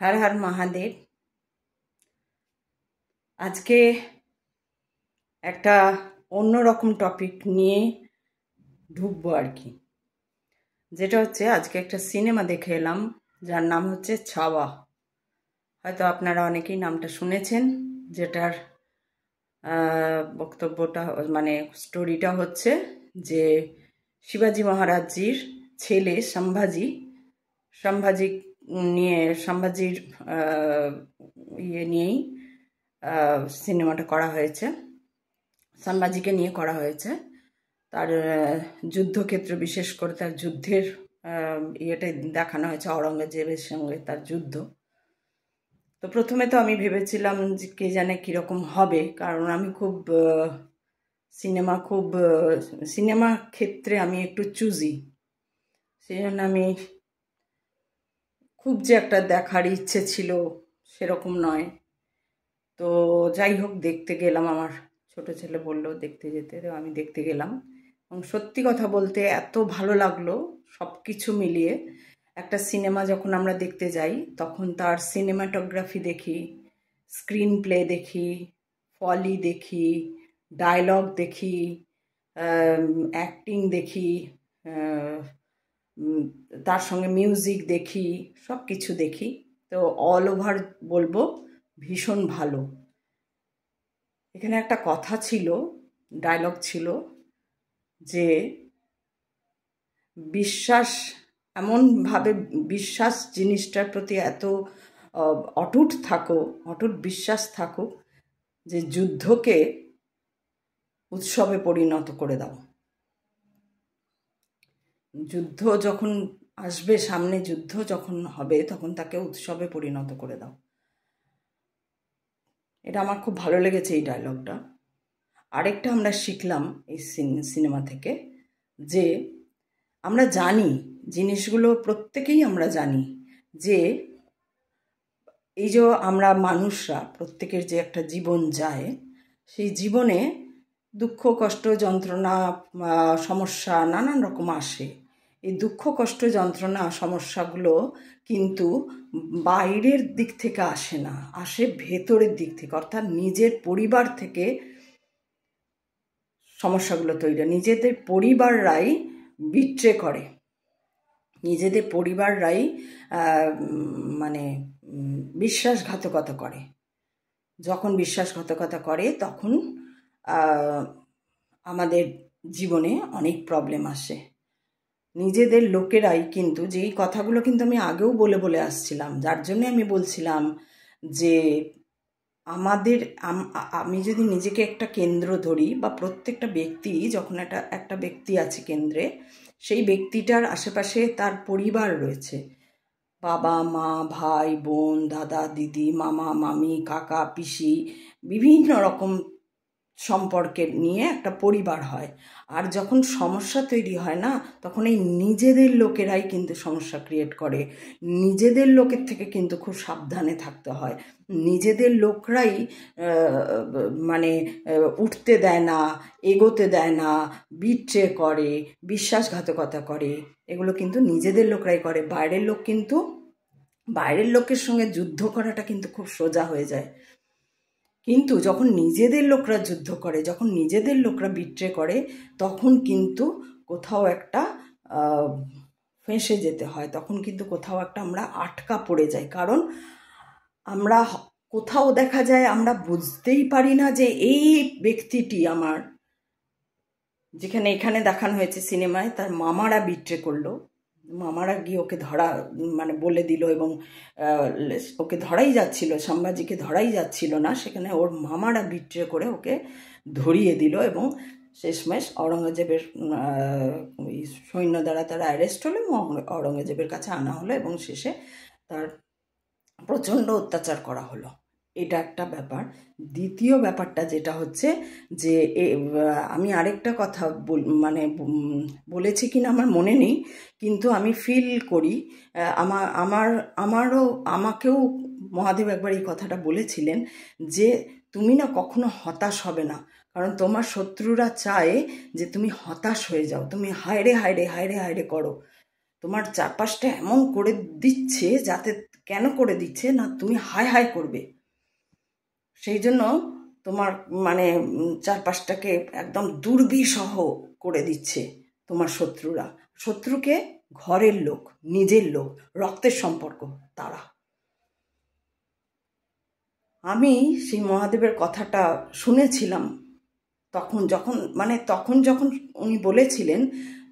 हर हर महादेव। আজকে একটা অন্যরকম টপিক নিয়ে ঢুকবো আর কি, যেটা হচ্ছে আজকে একটা সিনেমা দেখে এলাম যার নাম হচ্ছে ছাওয়া। হয়তো আপনারা অনেকেই নামটা শুনেছেন। যেটার বক্তব্যটা মানে স্টোরিটা হচ্ছে যে শিবাজি মহারাজজির ছেলে সম্ভাজি সম্ভাজির নিয়েই সিনেমাটা করা হয়েছে। সম্ভাজিকে নিয়ে করা হয়েছে। তার যুদ্ধক্ষেত্র, বিশেষ করে তার যুদ্ধের ইয়েটাই দেখানো হয়েছে, আওরঙ্গজেবের সঙ্গে তার যুদ্ধ। তো প্রথমে তো আমি ভেবেছিলাম যে কে জানে কীরকম হবে, কারণ আমি সিনেমা ক্ষেত্রে আমি একটু চুজি, সেই জন্য আমি খুব যে একটা দেখার ইচ্ছে ছিল সেরকম নয়। তো যাই হোক, দেখতে গেলাম, আমার ছোট ছেলে বললো দেখতে যেতে, আমি দেখতে গেলাম এবং সত্যি কথা বলতে এত ভালো লাগলো। সব কিছু মিলিয়ে একটা সিনেমা যখন আমরা দেখতে যাই তখন তার সিনেমাটোগ্রাফি দেখি, স্ক্রিন প্লে দেখি, ফলি দেখি, ডায়লগ দেখি, অ্যাক্টিং দেখি, তার সঙ্গে মিউজিক দেখি, সব কিছু দেখি। তো অল ওভার বলবো ভীষণ ভালো। এখানে একটা কথা ছিল, ডায়লগ ছিল যে বিশ্বাস জিনিসটার প্রতি এত অটুট বিশ্বাস থাকুক যে যুদ্ধকে উৎসবে পরিণত করে দাও। যুদ্ধ যখন আসবে সামনে, যুদ্ধ যখন হবে তখন তাকে উৎসবে পরিণত করে দাও। এটা আমার খুব ভালো লেগেছে এই ডায়লগটা। আরেকটা আমরা শিখলাম এই সিনেমা থেকে, যে আমরা জানি জিনিসগুলো, প্রত্যেকেই আমরা জানি যে এই যে আমরা মানুষরা প্রত্যেকের যে একটা জীবন যায়, সেই জীবনে দুঃখ, কষ্ট, যন্ত্রণা, সমস্যা নানান রকম আসে। এই দুঃখ, কষ্ট, যন্ত্রণা, সমস্যাগুলো কিন্তু বাইরের দিক থেকে আসে না, আসে ভেতরের দিক থেকে, অর্থাৎ নিজের পরিবার থেকে সমস্যাগুলো তৈরি। নিজেদের পরিবাররাই বিট্রে করে, নিজেদের পরিবাররাই মানে বিশ্বাসঘাতকতা করে। যখন বিশ্বাসঘাতকতা করে তখন আমাদের জীবনে অনেক প্রবলেম আসে। নিজেদের লোকেরাই কিন্তু, যেই কথাগুলো কিন্তু আমি আগেও বলে আসছিলাম, যার জন্য আমি বলছিলাম যে আমি যদি নিজেকে একটা কেন্দ্র ধরি, বা প্রত্যেকটা ব্যক্তি যখন একটা ব্যক্তি আছে কেন্দ্রে, সেই ব্যক্তিটার আশেপাশে তার পরিবার রয়েছে, বাবা মা, ভাই বোন, দাদা দিদি, মামা মামি, কাকা পিসি, বিভিন্ন রকম সম্পর্কের নিয়ে একটা পরিবার হয়। আর যখন সমস্যা তৈরি হয় না, তখন এই নিজেদের লোকেরাই কিন্তু সমস্যা ক্রিয়েট করে। নিজেদের লোকের থেকে কিন্তু খুব সাবধানে থাকতে হয়। নিজেদের লোকরাই মানে উঠতে দেয় না, এগোতে দেয় না, বিট্রে করে, বিশ্বাসঘাতকতা করে। এগুলো কিন্তু নিজেদের লোকরাই করে। বাইরের লোকের সঙ্গে যুদ্ধ করাটা কিন্তু খুব সোজা হয়ে যায়। কিন্তু যখন নিজেদের লোকরা যুদ্ধ করে, যখন নিজেদের লোকরা বিট্রে করে, তখন কিন্তু কোথাও একটা ফেঁসে যেতে হয়, তখন কিন্তু কোথাও একটা আমরা আটকা পড়ে যাই। কারণ আমরা কোথাও দেখা যায় আমরা বুঝতেই পারি না যে এই ব্যক্তিটি আমার, যেখানে এখানে দেখানো হয়েছে সিনেমায়, তার মামারা বিট্রে করলো, মামারা গিয়ে ওকে মানে বলে দিল, এবং ওকে ধরাই যাচ্ছিল, সম্ভাজিকে ধরাই যাচ্ছিল না, সেখানে ওর মামারা বিট্রে করে ওকে ধরিয়ে দিল, এবং শেষমেশ আওরঙ্গজেবের সৈন্য দ্বারা তারা অ্যারেস্ট হলো এবং আওরঙ্গজেবের কাছে আনা হলো, এবং শেষে তার প্রচণ্ড অত্যাচার করা হলো। এটা একটা ব্যাপার। দ্বিতীয় ব্যাপারটা যেটা হচ্ছে যে আমি আরেকটা কথা বলেছি কিনা আমার মনে নেই, কিন্তু আমি ফিল করি, আমাকেও মহাদেব একবার এই কথাটা বলেছিলেন যে তুমি না কখনো হতাশ হবে না, কারণ তোমার শত্রুরা চায় যে তুমি হতাশ হয়ে যাও, তুমি হায়রে হায়রে হায়রে হায়রে করো, তোমার চারপাশটা এমন করে দিচ্ছে, যাতে কেন করে দিচ্ছে না, তুমি হায় হায় করবে। সেই জন্য তোমার মানে চারপাশটাকে একদম দুর্বিষহ করে দিচ্ছে তোমার শত্রুরা। শত্রুকে ঘরের লোক, নিজের লোক, রক্তের সম্পর্ক তারা। আমি সেই মহাদেবের কথাটা শুনেছিলাম তখন যখন উনি বলেছিলেন,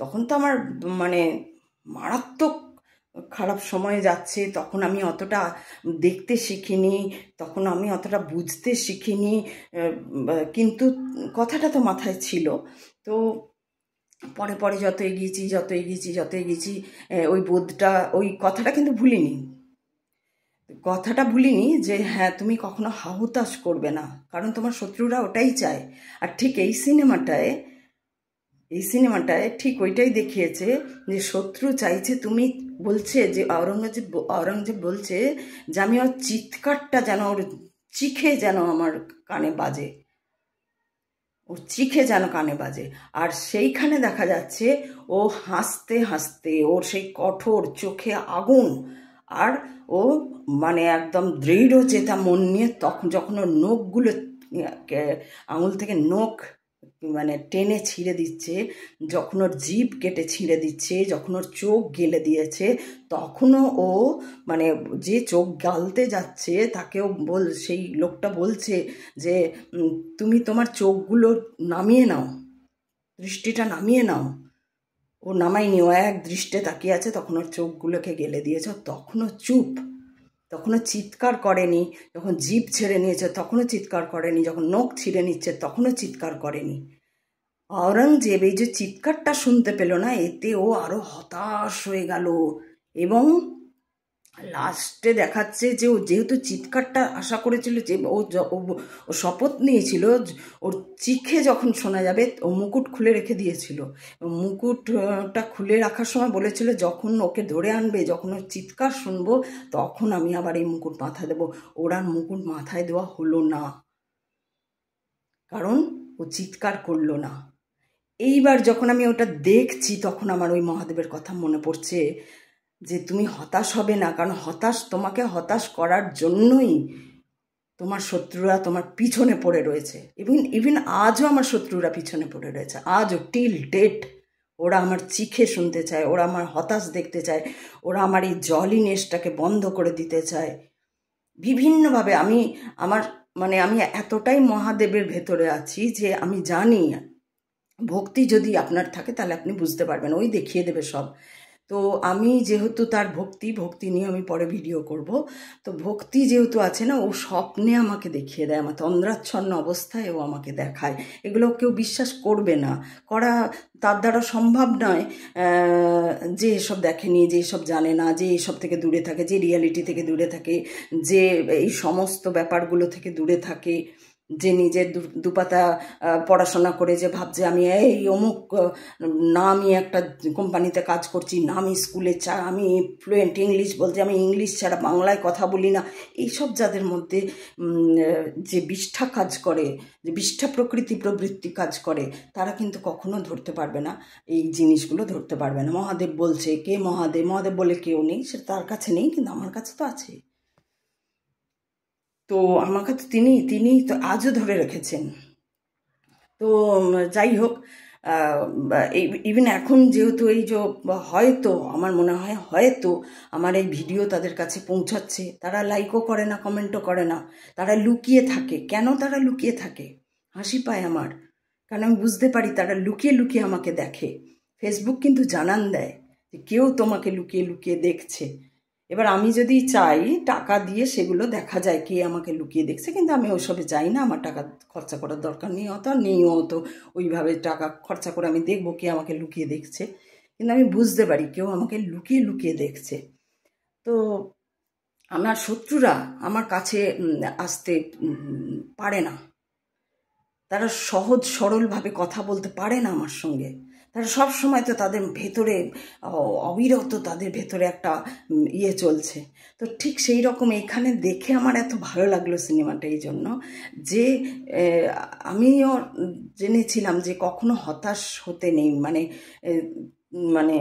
তখন তো আমার মানে মারাত্মক খারাপ সময় যাচ্ছে। তখন আমি অতটা দেখতে শিখিনি, তখন আমি অতটা বুঝতে শিখিনি, কিন্তু কথাটা তো মাথায় ছিল। তো পরে পরে যত এগিয়েছি ওই বোধটা, ওই কথাটা ভুলিনি যে হ্যাঁ, তুমি কখনো হাহুতাশ করবে না, কারণ তোমার শত্রুরা ওটাই চায়। আর ঠিক এই সিনেমাটায় ঠিক ওইটাই দেখিয়েছে যে শত্রু চাইছে তুমি, বলছে যে আওরঙ্গজেব বলছে যে আমি ওর চিৎকারটা যেন, ওর চিখে যেন আমার কানে বাজে, আর সেইখানে দেখা যাচ্ছে ও হাসতে হাসতে, ওর সেই কঠোর চোখে আগুন, আর ও মানে একদম দৃঢ় চেতা মন নিয়ে তখন যখন ওর নখগুলো, আঙুল থেকে নখ মানে টেনে ছিঁড়ে দিচ্ছে, যখন ওর জিভ কেটে ছিঁড়ে দিচ্ছে, যখন ওর চোখ গেলে দিয়েছে, তখনও ও মানে যে চোখ গালতে যাচ্ছে তাকেও সেই লোকটা বলছে যে তুমি তোমার চোখগুলো নামিয়ে নাও, দৃষ্টিটা নামিয়ে নাও। ও নামায়নি, ও এক দৃষ্টে তাকিয়ে আছে, তখন ওর চোখগুলোকে গেলে দিয়েছে, তখনও চুপ, তখনও চিৎকার করেনি। যখন জিভ ছেড়ে নিয়েছে তখনও চিৎকার করেনি, যখন নখ ছিঁড়ে নিচ্ছে তখনও চিৎকার করেনি। আওরঙ্গজেব এই যে চিৎকারটা শুনতে পেল না, এতে ও আরো হতাশ হয়ে গেল, এবং লাস্টে দেখাচ্ছে যে ও যেহেতু চিৎকারটা আশা করেছিল, যে ও শপথ নিয়েছিল ওর চিখে যখন শোনা যাবে, ও মুকুট খুলে রেখে দিয়েছিল। মুকুটটা খুলে রাখার সময় বলেছিল যখন ওকে ধরে আনবে, যখন ওর চিৎকার শুনবো, তখন আমি আবার এই মুকুট মাথায় দেবো। ওর আর মুকুট মাথায় দেওয়া হলো না, কারণ ও চিৎকার করলো না। এইবার যখন আমি ওটা দেখছি, তখন আমার ওই মহাদেবের কথা মনে পড়ছে যে তুমি হতাশ হবে না, কারণ তোমাকে হতাশ করার জন্যই তোমার শত্রুরা তোমার পিছনে পড়ে রয়েছে। ইভিন আজও আমার শত্রুরা পিছনে পড়ে রয়েছে, আজও টিল ডেট ওরা আমার চিখে শুনতে চায়, ওরা আমার হতাশ দেখতে চায়, ওরা আমার এই জলিনেসটাকে বন্ধ করে দিতে চায় বিভিন্নভাবে। আমি এতটাই মহাদেবের ভেতরে আছি যে আমি জানি ভক্তি যদি আপনার থাকে তাহলে আপনি বুঝতে পারবেন, ওই দেখিয়ে দেবে সব। তো আমি যেহেতু তার ভক্তি নিয়ে আমি পরে ভিডিও করব, তো ভক্তি যেহেতু আছে না, ও স্বপ্নে আমাকে দেখিয়ে দেয়, আমার তন্দ্রাচ্ছন্ন অবস্থায় ও আমাকে দেখায়। এগুলো কেউ বিশ্বাস করবে না, করা তার দ্বারা সম্ভব নয়। যে এসব দেখেনি, যে এসব জানে না, যে এসব থেকে দূরে থাকে, যে রিয়ালিটি থেকে দূরে থাকে, যে এই সমস্ত ব্যাপারগুলো থেকে দূরে থাকে, যে নিজের দুপাতা পড়াশোনা করে যে ভাবছে আমি এই অমুক, না আমি একটা কোম্পানিতে কাজ করছি, না আমি স্কুলে আমি ফ্লুয়েন্ট ইংলিশ বলছি, আমি ইংলিশ ছাড়া বাংলায় কথা বলি না, এইসব যাদের মধ্যে যে বিষ্ঠা কাজ করে, যে বিষ্ঠা প্রবৃত্তি কাজ করে, তারা কিন্তু কখনো ধরতে পারবে না, এই জিনিসগুলো ধরতে পারবে না। মহাদেব বলছে, কে মহাদেব? মহাদেব বলে কেউ নেই, সে তার কাছে নেই, কিন্তু আমার কাছে তো আছে। তো আমাকে তো তিনি তো আজও ধরে রেখেছেন। তো যাই হোক, ইভেন এখন যেহেতু এই যে হয়তো আমার মনে হয় হয়তো আমার এই ভিডিও তাদের কাছে পৌঁছাচ্ছে, তারা লাইকও করে না, কমেন্টও করে না, তারা লুকিয়ে থাকে। কেন তারা লুকিয়ে থাকে? হাসি পায় আমার, কারণ আমি বুঝতে পারি তারা লুকিয়ে লুকিয়ে আমাকে দেখে। ফেসবুক কিন্তু জানান দেয় যে কেউ তোমাকে লুকিয়ে লুকিয়ে দেখছে। এবার আমি যদি চাই টাকা দিয়ে সেগুলো দেখা যায় কে আমাকে লুকিয়ে দেখছে, কিন্তু আমি ওইসবে চাই না, আমার টাকা খরচা করার দরকার নেই, নেইও তো ওইভাবে টাকা খরচা করে আমি দেখবো কে আমাকে লুকিয়ে দেখছে। কিন্তু আমি বুঝতে পারি কেউ আমাকে লুকিয়ে লুকিয়ে দেখছে। তো আমার শত্রুরা আমার কাছে আসতে পারে না, তারা সহজ সরলভাবে কথা বলতে পারে না আমার সঙ্গে। তারা সব সময় তো তাদের ভেতরে অবিরত, তাদের ভেতরে একটা ইয়ে চলছে। তো ঠিক সেই রকম এইখানে দেখে আমার এত ভালো লাগলো সিনেমাটা এই জন্য যে আমিও জেনেছিলাম যে কখনো হতাশ হতে নেই, মানে মানে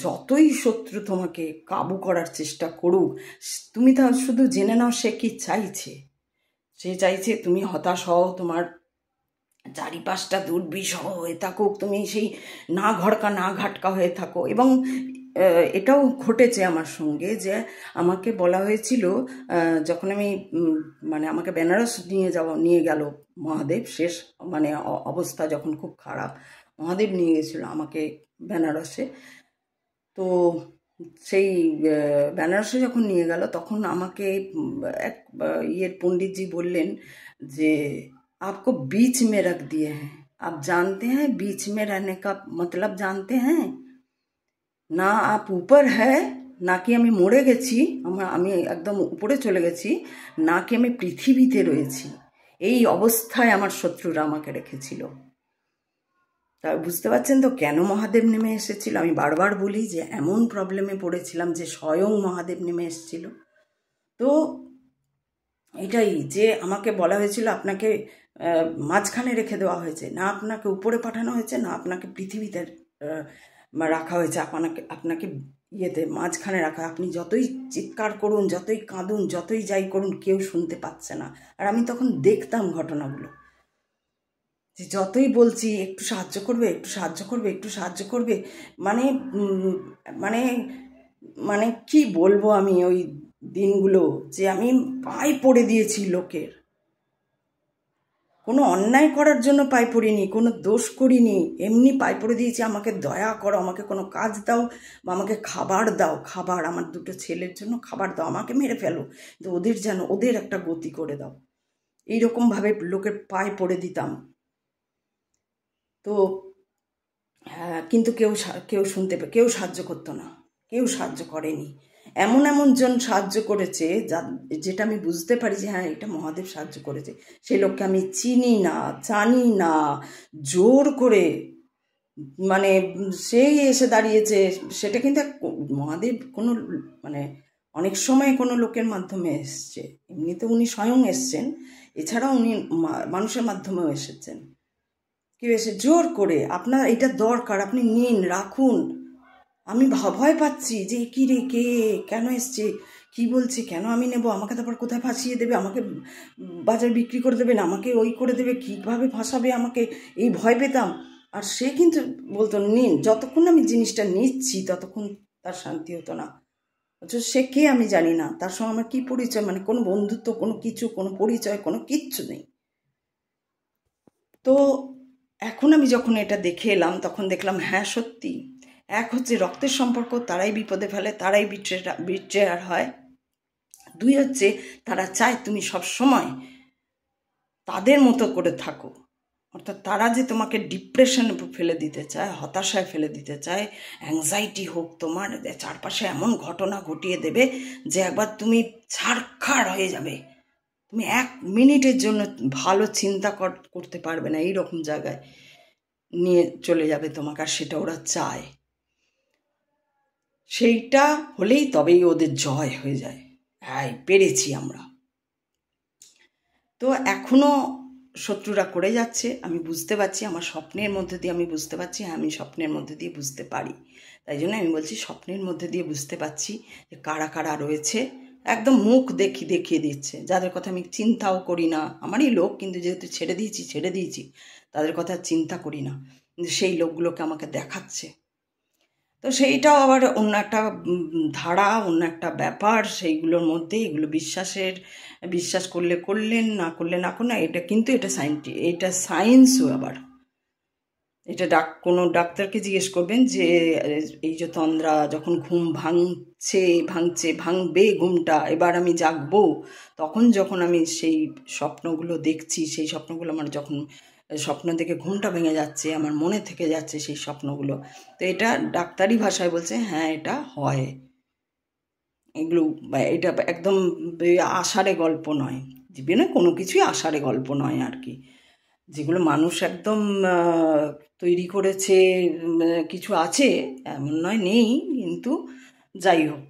যতই শত্রু তোমাকে কাবু করার চেষ্টা করুক, তুমি তা শুধু জেনে নাও সে কি চাইছে। সে চাইছে তুমি হতাশ হও, তোমার চারিপাশটা দুর্বিষহ হয়ে থাকুক, তুমি সেই না ঘড়কা না ঘাটকা হয়ে থাকো। এবং এটাও ঘটেছে আমার সঙ্গে যে আমাকে বলা হয়েছিল যখন আমি মানে আমাকে বেনারস নিয়ে গেল মহাদেব, শেষ মানে অবস্থা যখন খুব খারাপ, মহাদেব নিয়ে গেছিল আমাকে বেনারসে। তো সেই বেনারসে যখন নিয়ে গেল তখন আমাকে এক পণ্ডিতজি বললেন যে आपको बीच में रख दिए हैं, आप जानते हैं बीच में रहने का मतलब जानते हैं না, আপ উপর হ্যাঁ, নাকি আমি মরে গেছি, আমি একদম উপরে চলে গেছি, নাকি আমি পৃথিবীতে রয়েছি। এই অবস্থায় আমার শত্রুরা আমাকে রেখেছিল। তা বুঝতে পারছেন তো কেন মহাদেব নেমে এসেছিল। আমি বারবার বলি যে এমন প্রবলেমে পড়েছিলাম যে স্বয়ং মহাদেব নেমে এসেছিল। তো এটাই যে আমাকে বলা হয়েছিল আপনাকে মাঝখানে রেখে দেওয়া হয়েছে, না আপনাকে উপরে পাঠানো হয়েছে, না আপনাকে পৃথিবীতে রাখা হয়েছে, আপনাকে ইয়েতে মাঝখানে রাখা। আপনি যতই চিৎকার করুন, যতই কাঁদুন, যতই যাই করুন, কেউ শুনতে পাচ্ছে না। আর আমি তখন দেখতাম ঘটনাগুলো, যে যতই বলছি একটু সাহায্য করবে, একটু সাহায্য করবে, একটু সাহায্য করবে, মানে মানে মানে কি বলবো আমি ওই দিনগুলো, যে আমি পায়ে পড়ে দিয়েছি লোকের। কোনো অন্যায় করার জন্য পায়ে পড়িনি, কোনো দোষ করিনি, এমনি পায়ে পড়ে দিয়েছি আমাকে দয়া করো, আমাকে কোনো কাজ দাও, বা আমাকে খাবার দাও, খাবার আমার দুটো ছেলের জন্য খাবার দাও, আমাকে মেরে ফেলো, তো ওদের যেন ওদের একটা গতি করে দাও, এইরকমভাবে লোকের পায়ে পড়ে দিতাম। তো হ্যাঁ, কিন্তু কেউ শুনতে কেউ সাহায্য করতো না, কেউ সাহায্য করেনি। এমন এমন জন সাহায্য করেছে যেটা আমি বুঝতে পারি যে হ্যাঁ এটা মহাদেব সাহায্য করেছে। সেই লোককে আমি চিনি না, জানি না, জোর করে মানে সেই এসে দাঁড়িয়েছে। সেটা কিন্তু মহাদেব কোনো মানে অনেক সময় কোনো লোকের মাধ্যমে এসছে, এমনিতে উনি স্বয়ং এসছেন, এছাড়াও উনি মানুষের মাধ্যমেও এসেছেন। কেউ এসে জোর করে আপনার এটা দরকার, আপনি নিন, রাখুন। আমি ভয় পাচ্ছি যে কি রে, কে কেন এসছে, কি বলছে, কেন আমি নেব, আমাকে তারপর কোথায় ফাঁসিয়ে দেবে, আমাকে বাজার বিক্রি করে দেবে, না আমাকে ওই করে দেবে, কীভাবে ফাঁসাবে আমাকে, এই ভয় পেতাম। আর সে কিন্তু বলতো নিন। যতক্ষণ আমি জিনিসটা নিচ্ছি ততক্ষণ তার শান্তি হতো না। অথচ সে কে আমি জানি না, তার সঙ্গে আমার কী পরিচয়, মানে কোনো বন্ধুত্ব, কোনো কিছু, কোনো পরিচয়, কোনো কিচ্ছু নেই। তো এখন আমি যখন এটা দেখে এলাম তখন দেখলাম হ্যাঁ সত্যি, এক হচ্ছে রক্তের সম্পর্ক, তারাই বিপদে ফেলে, তারাই বিট্রেয়ার হয়। দুই হচ্ছে তারা চায় তুমি সব সময় তাদের মতো করে থাকো, অর্থাৎ তারা যে তোমাকে ডিপ্রেশনে ফেলে দিতে চায়, হতাশায় ফেলে দিতে চায়, অ্যাংজাইটি হোক তোমার, চারপাশে এমন ঘটনা ঘটিয়ে দেবে যে একবার তুমি ছাড়খাড় হয়ে যাবে, তুমি 1 মিনিটের জন্য ভালো চিন্তা করতে পারবে না, এইরকম জায়গায় নিয়ে চলে যাবে তোমাকে। আর সেটা ওরা চায়, সেইটা হলেই তবেই ওদের জয় হয়ে যায়, হ্যাঁ পেরেছি আমরা। তো এখনও শত্রুরা করে যাচ্ছে, আমি বুঝতে পারছি, আমার স্বপ্নের মধ্যে দিয়ে আমি বুঝতে পারছি, হ্যাঁ আমি স্বপ্নের মধ্যে দিয়ে বুঝতে পারি। তাই জন্য আমি বলছি স্বপ্নের মধ্যে দিয়ে বুঝতে পারছি যে কারা কারা রয়েছে, একদম মুখ দেখিয়ে দিচ্ছে, যাদের কথা আমি চিন্তাও করি না, আমারই লোক, কিন্তু যেহেতু ছেড়ে দিয়েছি তাদের কথা চিন্তা করি না, কিন্তু সেই লোকগুলোকে আমাকে দেখাচ্ছে। তো সেইটাও আবার অন্য একটা ধারা, অন্য একটা ব্যাপার, সেইগুলোর মধ্যে এগুলো বিশ্বাস করলে করলেন, না করলে না করুন, এটা কিন্তু এটা সায়েন্সও। আবার এটা কোনো ডাক্তারকে জিজ্ঞেস করবেন যে এই যে তন্দ্রা, যখন ঘুম ভাঙবে ঘুমটা, এবার আমি জাগবো, তখন যখন আমি সেই স্বপ্নগুলো দেখছি, সেই স্বপ্নগুলো আমার যখন স্বপ্ন দেখে ঘুমটা ভেঙে যাচ্ছে, আমার মনে থেকে যাচ্ছে সেই স্বপ্নগুলো, তো এটা ডাক্তারি ভাষায় বলছে হ্যাঁ এটা হয়। এগুলো এটা একদম আষাঢ়ে গল্প নয়, জীবনে কোনো কিছুই আষাঢ়ে গল্প নয় আর কি। যেগুলো মানুষ একদম তৈরি করেছে, কিছু আছে এমন নয় নেই, কিন্তু যাই হোক,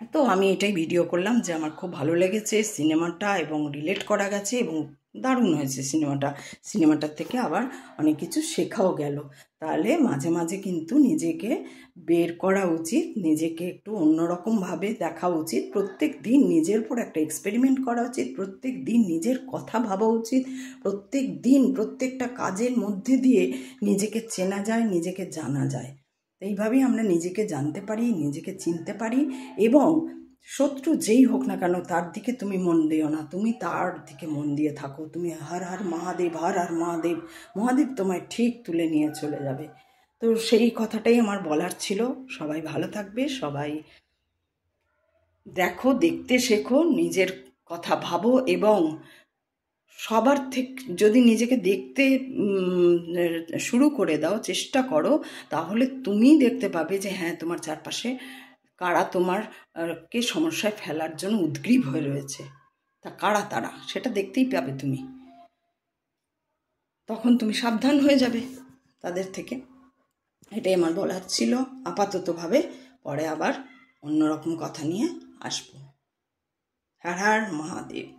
তো আমি এটাই ভিডিও করলাম যে আমার খুব ভালো লেগেছে সিনেমাটা এবং রিলেট করা গেছে এবং দারুণ হয়েছে সিনেমাটার থেকে আবার অনেক কিছু শেখাও গেল। তাহলে মাঝে মাঝে কিন্তু নিজেকে বের করা উচিত, নিজেকে একটু অন্যরকমভাবে দেখা উচিত, প্রত্যেক দিন নিজের উপর একটা এক্সপেরিমেন্ট করা উচিত, প্রত্যেক দিন নিজের কথা ভাবা উচিত, প্রত্যেক দিন প্রত্যেকটা কাজের মধ্যে দিয়ে নিজেকে চেনা যায়, নিজেকে জানা যায়। এইভাবেই আমরা নিজেকে জানতে পারি, নিজেকে চিনতে পারি। এবং শত্রু যেই হোক না কেন তার দিকে তুমি মন দিও না, তুমি তার দিকে মন দিয়ে থাকো। তুমি হর হর মহাদেব, হর হর মহাদেব, মহাদেব তোমায় ঠিক তুলে নিয়ে চলে যাবে। তো সেই কথাটাই আমার বলার ছিল। সবাই ভালো থাকবে, সবাই দেখো, দেখতে শেখো, নিজের কথা ভাবো এবং সবার থেকে যদি নিজেকে দেখতে শুরু করে দাও, চেষ্টা করো, তাহলে তুমি দেখতে পাবে যে হ্যাঁ, তোমার চারপাশে কারা তোমার কে সমস্যায় ফেলার জন্য উদ্গ্রীব হয়ে রয়েছে, তা কারা তারা সেটা দেখতেই পাবে তুমি। তখন তুমি সাবধান হয়ে যাবে তাদের থেকে। এটাই আমার বলার ছিল আপাততভাবে। পরে আবার অন্যরকম কথা নিয়ে আসবো। হর হর মহাদেব।